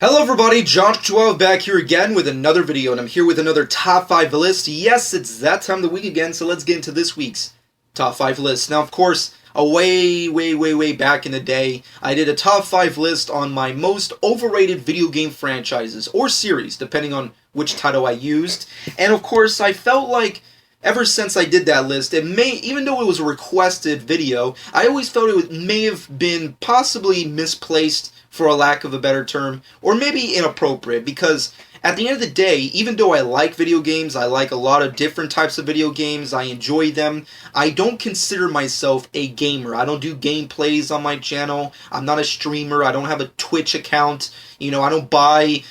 Hello everybody, Josh12 back here again with another video, and I'm here with another top 5 list. Yes, it's that time of the week again, so let's get into this week's top 5 list. Now, of course, way back in the day, I did a top 5 list on my most overrated video game franchises, or series, depending on which title I used. And of course, I felt like ever since I did that list, even though it was a requested video, I always felt it may have been possibly misplaced, for a lack of a better term, or maybe inappropriate, because at the end of the day, even though I like video games, I like a lot of different types of video games, I enjoy them, I don't consider myself a gamer. I don't do gameplays on my channel, I'm not a streamer, I don't have a Twitch account, I don't buy,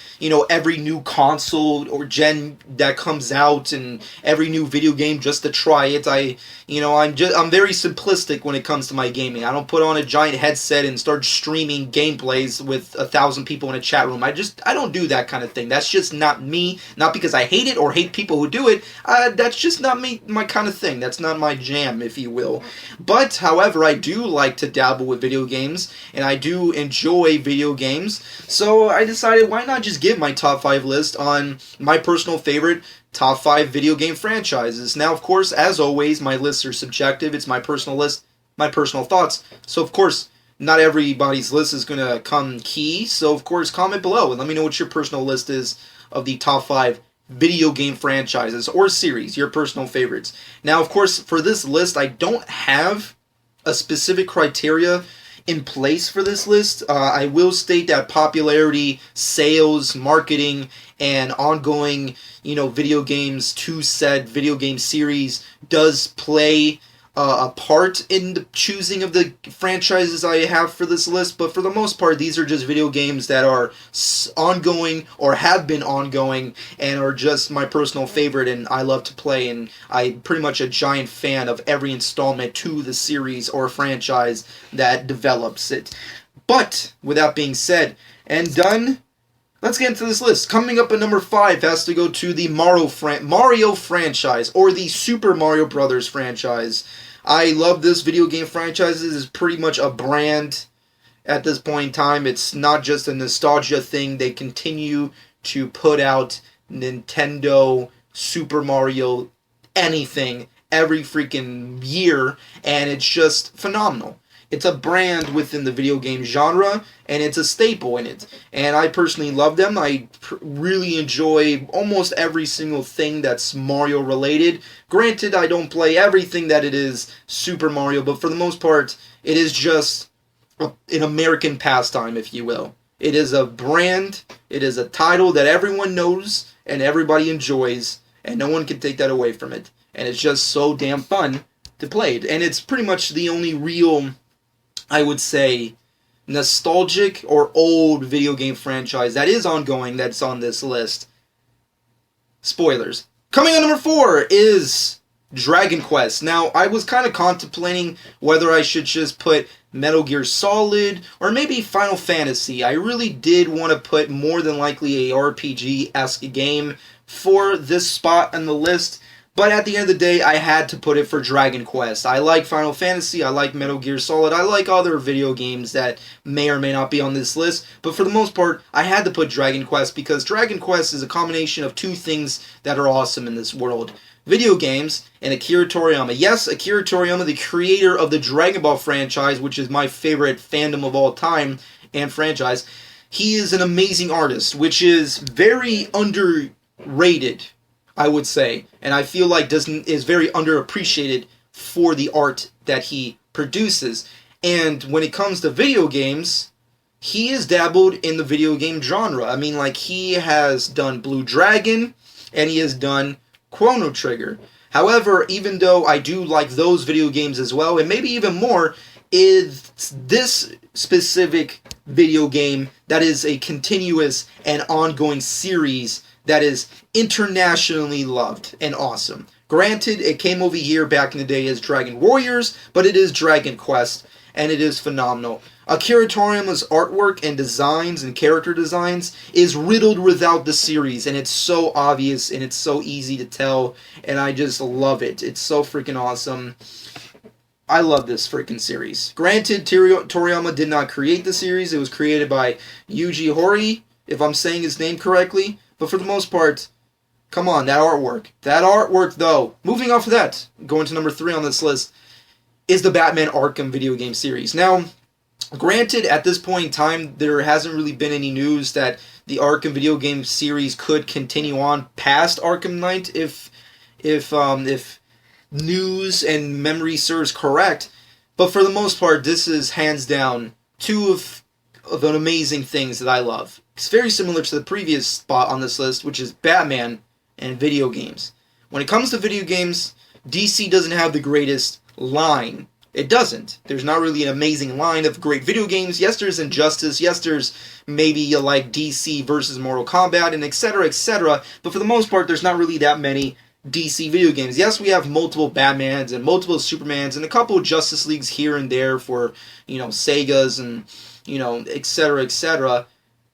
every new console or gen that comes out and every new video game just to try it. I'm very simplistic when it comes to my gaming. I don't put on a giant headset and start streaming gameplays with 1,000 people in a chat room. I don't do that kind of thing. That's just not me. Not because I hate it or hate people who do it. That's just not my kind of thing. That's not my jam, if you will. But, however, I do like to dabble with video games, and I do enjoy video games. So I decided, why not just give my top 5 list on my personal favorite top 5 video game franchises. Now, of course, as always, my lists are subjective. It's my personal list, my personal thoughts. So, of course, not everybody's list is going to come key. So, of course, comment below and let me know what your personal list is of the top 5 video game franchises or series, your personal favorites. Now, of course, for this list, I don't have a specific criteria in place for this list. I will state that popularity, sales, marketing, and ongoing, video games to said video game series does play a part in the choosing of the franchises I have for this list, but for the most part, these are just video games that are ongoing or have been ongoing and are just my personal favorite and I love to play, and I'm pretty much a giant fan of every installment to the series or franchise that develops it. But, with that being said and done, let's get into this list. Coming up at number 5 has to go to the Mario franchise, or the Super Mario Brothers franchise. I love this video game franchise. This is pretty much a brand at this point in time. It's not just a nostalgia thing. They continue to put out Nintendo, Super Mario, anything, every freaking year, and it's just phenomenal. It's a brand within the video game genre, and it's a staple in it. And I personally love them. I really enjoy almost every single thing that's Mario related. Granted, I don't play everything that it is Super Mario, but for the most part, it is just an American pastime, if you will. It is a brand, it is a title that everyone knows and everybody enjoys, and no one can take that away from it. And it's just so damn fun to play it. And it's pretty much the only real, I would say, nostalgic or old video game franchise that is ongoing that's on this list. Spoilers. Coming on number 4 is Dragon Quest. Now, I was kind of contemplating whether I should just put Metal Gear Solid or maybe Final Fantasy. I really did want to put more than likely a RPG-esque game for this spot on the list. But at the end of the day, I had to put it for Dragon Quest. I like Final Fantasy, I like Metal Gear Solid, I like other video games that may or may not be on this list, but for the most part, I had to put Dragon Quest because Dragon Quest is a combination of two things that are awesome in this world. Video games and Akira Toriyama. Yes, Akira Toriyama, the creator of the Dragon Ball franchise, which is my favorite fandom of all time and franchise, he is an amazing artist, which is very underrated, I would say, and I feel like is very underappreciated for the art that he produces. And when it comes to video games, he has dabbled in the video game genre. I mean, like, he has done Blue Dragon, and he has done Chrono Trigger. However, even though I do like those video games as well, and maybe even more, is this specific video game that is a continuous and ongoing series that is internationally loved and awesome. Granted, it came over here back in the day as Dragon Warriors, but it is Dragon Quest, and it is phenomenal. Akira Toriyama's artwork and designs and character designs is riddled without the series, and it's so obvious and it's so easy to tell, and I just love it. It's so freaking awesome. I love this freaking series. Granted, Toriyama did not create the series. It was created by Yuji Horii, if I'm saying his name correctly. But for the most part, come on, that artwork. That artwork, though. Moving off of that, going to number 3 on this list, is the Batman Arkham video game series. Now, granted, at this point in time, there hasn't really been any news that the Arkham video game series could continue on past Arkham Knight if news and memory serves correct. But for the most part, this is hands down two of the amazing things that I love. It's very similar to the previous spot on this list, which is Batman and video games. When it comes to video games, DC doesn't have the greatest line. It doesn't. There's not really an amazing line of great video games. Yes, there's Injustice. Yes, there's maybe like DC versus Mortal Kombat and etc., etc. But for the most part, there's not really that many DC video games. Yes, we have multiple Batmans and multiple Supermans and a couple Justice Leagues here and there for, Segas and, etc., etc.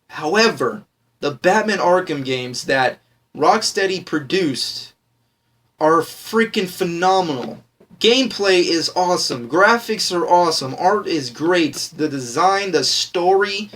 However, the Batman Arkham games that Rocksteady produced are freaking phenomenal. Gameplay is awesome. Graphics are awesome. Art is great. The design, the story,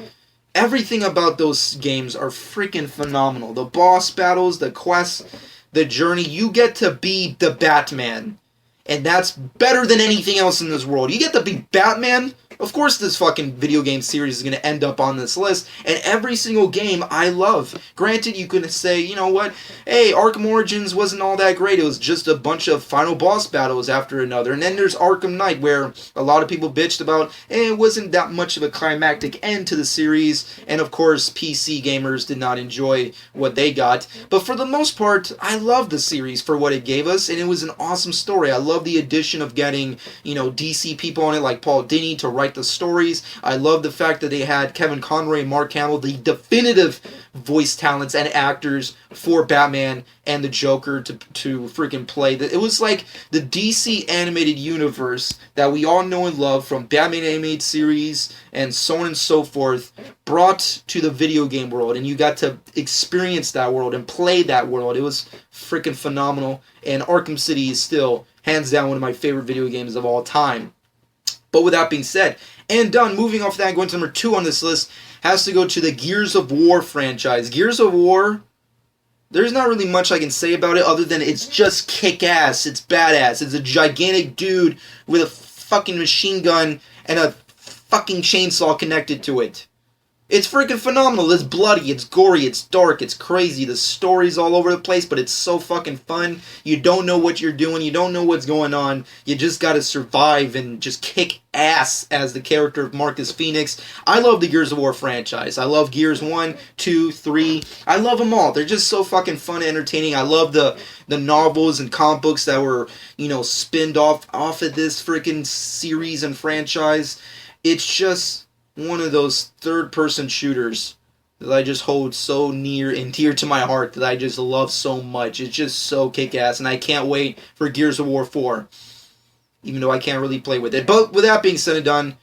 everything about those games are freaking phenomenal. The boss battles, the quests, the journey. You get to be the Batman. And that's better than anything else in this world. You get to be Batman. Of course this fucking video game series is going to end up on this list. And every single game I love. Granted, you could say, you know what? Hey, Arkham Origins wasn't all that great. It was just a bunch of final boss battles after another. And then there's Arkham Knight, where a lot of people bitched about, it wasn't that much of a climactic end to the series. And of course, PC gamers did not enjoy what they got. But for the most part, I love the series for what it gave us. And it was an awesome story. I love the addition of getting, DC people on it like Paul Dini to write the stories. I love the fact that they had Kevin Conroy and Mark Hamill, the definitive voice talents and actors for Batman and the Joker to freaking play. It was like the DC animated universe that we all know and love from Batman animated series and so on and so forth brought to the video game world, and you got to experience that world and play that world. It was freaking phenomenal, and Arkham City is still hands down one of my favorite video games of all time. But with that being said, and done, moving off that, going to number 2 on this list, has to go to the Gears of War franchise. Gears of War, there's not really much I can say about it other than it's just kick-ass, it's badass. It's a gigantic dude with a fucking machine gun and a fucking chainsaw connected to it. It's freaking phenomenal. It's bloody, it's gory, it's dark, it's crazy. The story's all over the place, but it's so fucking fun. You don't know what you're doing. You don't know what's going on. You just gotta survive and just kick ass as the character of Marcus Phoenix. I love the Gears of War franchise. I love Gears 1, 2, 3. I love them all. They're just so fucking fun and entertaining. I love the novels and comic books that were, spinned off of this freaking series and franchise. It's just one of those third-person shooters that I just hold so near and dear to my heart that I just love so much. It's just so kick-ass, and I can't wait for Gears of War 4, even though I can't really play with it. But with that being said and done,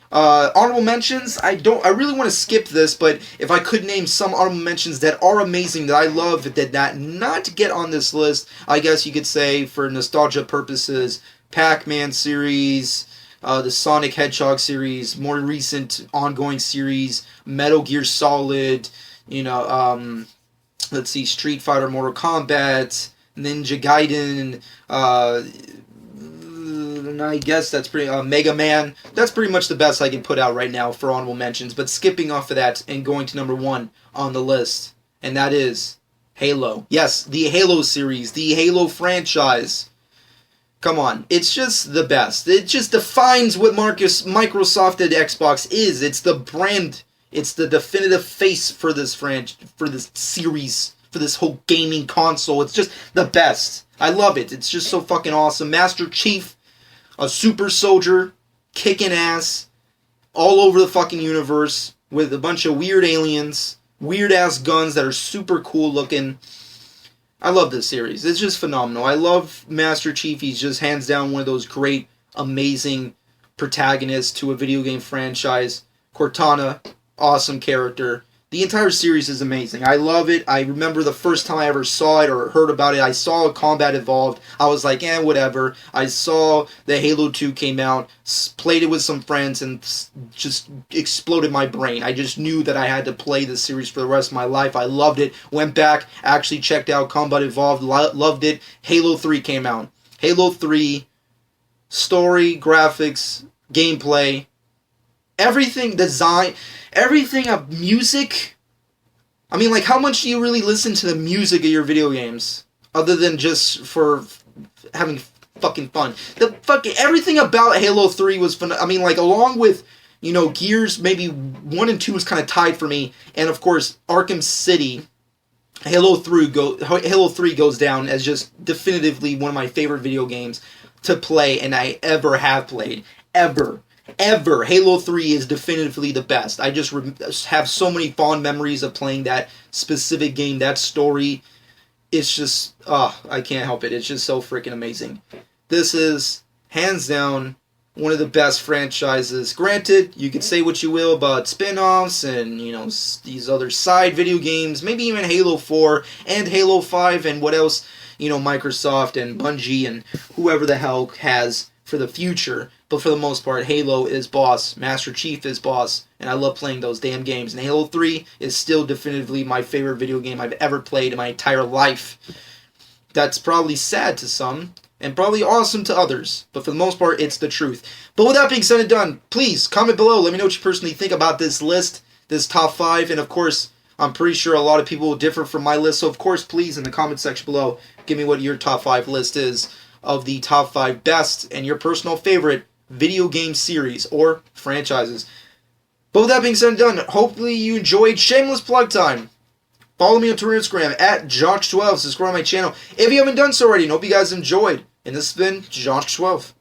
honorable mentions, I really want to skip this, but if I could name some honorable mentions that are amazing, that I love, that did not get on this list, I guess you could say, for nostalgia purposes, Pac-Man series, the Sonic Hedgehog series, more recent ongoing series, Metal Gear Solid, let's see, Street Fighter, Mortal Kombat, Ninja Gaiden, and I guess that's pretty, Mega Man. That's pretty much the best I can put out right now for honorable mentions, but skipping off of that and going to number 1 on the list, and that is Halo. Yes, the Halo series, the Halo franchise. Come on, it's just the best. It just defines what Microsoft and Xbox is. It's the brand. It's the definitive face for this series, for this whole gaming console. It's just the best. I love it. It's just so fucking awesome. Master Chief, a super soldier, kicking ass, all over the fucking universe with a bunch of weird aliens, weird ass guns that are super cool looking. I love this series. It's just phenomenal. I love Master Chief. He's just hands down one of those great, amazing protagonists to a video game franchise. Cortana, awesome character. The entire series is amazing. I love it. I remember the first time I ever saw it or heard about it, I saw Combat Evolved. I was like, whatever. I saw the Halo 2 came out, played it with some friends, and just exploded my brain. I just knew that I had to play this series for the rest of my life. I loved it. Went back, actually checked out Combat Evolved, loved it. Halo 3 came out. Halo 3, story, graphics, gameplay, everything, design, everything of music. I mean, like, how much do you really listen to the music of your video games? Other than just for having fucking fun. Everything about Halo 3 was fun. I mean, like, along with, Gears, maybe 1 and 2 was kind of tied for me. And, of course, Arkham City, Halo 3 goes down as just definitively one of my favorite video games to play, and I ever have played. Ever. Halo 3 is definitively the best. I just have so many fond memories of playing that specific game, that story. It's just, I can't help it. It's just so freaking amazing. This is, hands down, one of the best franchises. Granted, you could say what you will about spin-offs and, these other side video games, maybe even Halo 4 and Halo 5 and what else, Microsoft and Bungie and whoever the hell has for the future. But for the most part, Halo is boss. Master Chief is boss. And I love playing those damn games. And Halo 3 is still definitively my favorite video game I've ever played in my entire life. That's probably sad to some, and probably awesome to others. But for the most part, it's the truth. But with that being said and done, please comment below. Let me know what you personally think about this list, this top 5. And of course, I'm pretty sure a lot of people will differ from my list. So of course, please, in the comment section below, give me what your top 5 list is of the top 5 best and your personal favorite video game series or franchises. But with that being said and done, hopefully you enjoyed. Shameless plug time. Follow me on Twitter and Instagram at Josh12. Subscribe to my channel if you haven't done so already. And hope you guys enjoyed. And this has been Josh12.